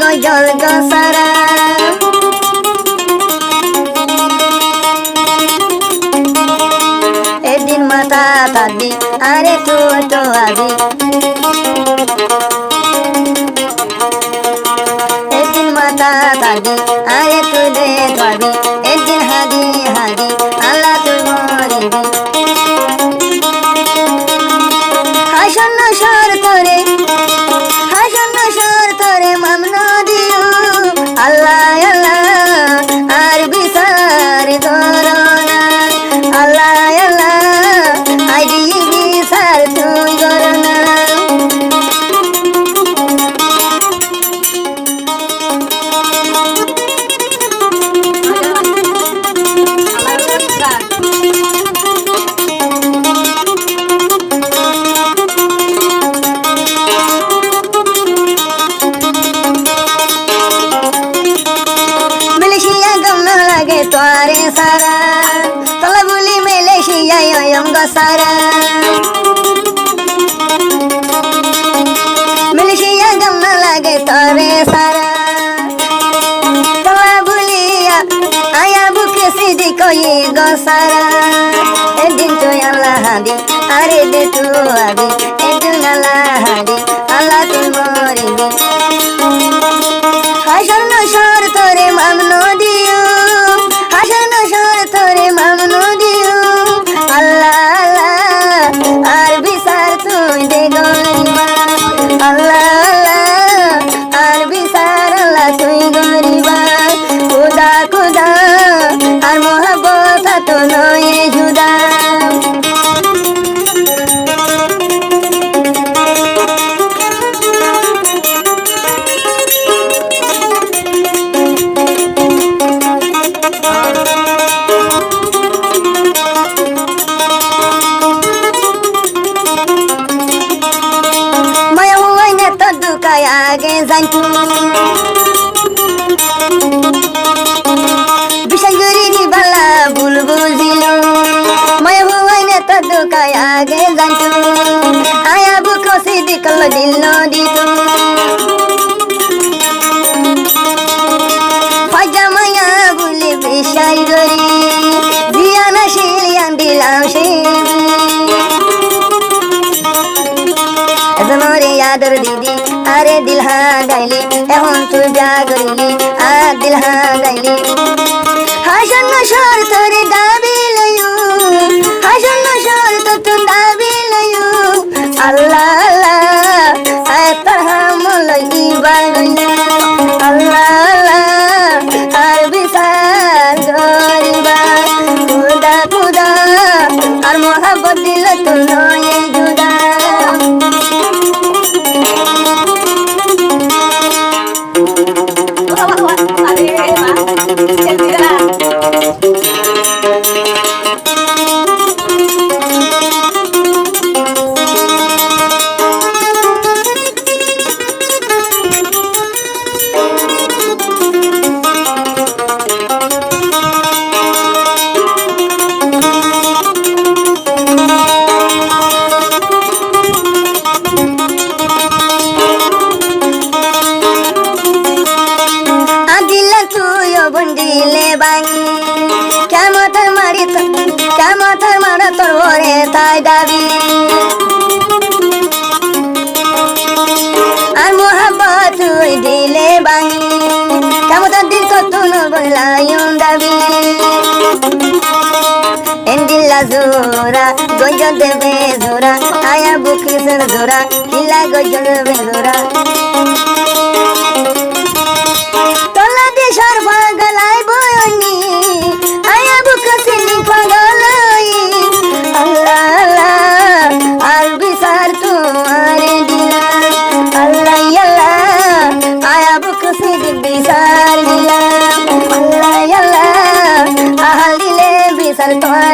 গজল গসারা এদিন মাথা তাবি আরে তুই তো আবি এদিন মাথা তাবি আরে তুই দে পাবি এদিন হাদি হাদি আল্লাহ তুই মরিবি হাসন সর তোরে মামন দিও আল্লাহ আল্লাহ আর বিচার করোনা আল্লাহ আল্লাহ আইডি বিচার তুই করোনা তোরে সারা তলা বলি মালয়েশিয়ায় অঙ্গ সারা মালয়েশিয়া গম লাগে তোরে সারা তলা বলিয়া আয়া বুকে সিদি কই গো সারা এদিন তুই আল্লাহ হাদি আরে দে তু আবি এদিন আল্লাহ হাদি আল্লাহ তুই মরিবি হাসন সর তোরে মামন দিও হাসন সর তোরে মামন দিও আল্লাহ আল্লাহ আর বিচার তুই দে গরিবা আল্লাহ আল্লাহ আর বিচার আল্লাহ তুই গরিবা খুদা খুদা আর মোহাব্বত তো নয় জুদা আগে জানতু বিষয় করি নিবালা ভুল বুঝিল মায়া হুয়াই না তো দুকায় আগে জানতু আয়া বুক সিদি কল দিল দিত ফাজা মায়া বলে বিষয় করি জিয়ানা শিলিয়ান দিলাম সে মোরে আদর দিদি আরে দিল হা গাইলি এখন তুই যা করিলি আর দিল হা গাইলি হাসন সর তোরে দাবি লয়ু হাসন সর তো তুই দাবি লয়ু আল্লাহ আল্লাহ আয় তাহাম লই বাগনা আল্লাহ আল্লাহ আর বিচার করিবা খুদা খুদা আর মোহাব্বত দিল তো নয় জুদা বন্দিলে বাঙি কেমতার মারা তোর ওরে তাই দাবি আর মোহাব্বত তুই দিলে বাঙি কেমতার দিন কত বলায়ন দাবি এন্দিল্লা জোরা গজল দেবে জোরা আয়া বুকিসের জোরা কিলা গজল দেবে জোরা তোলা দেশর পাগলাই বয়নি আয়া বুক সিনি পাগলাই আল্লাহ আল্লাহ আর বিচার তোমারে দিলা আল্লাহ আল্লাহ আয়া বুক সিনি বিচার দিলা আল্লাহ আল্লাহ আহাল দিলে বিচার তোমার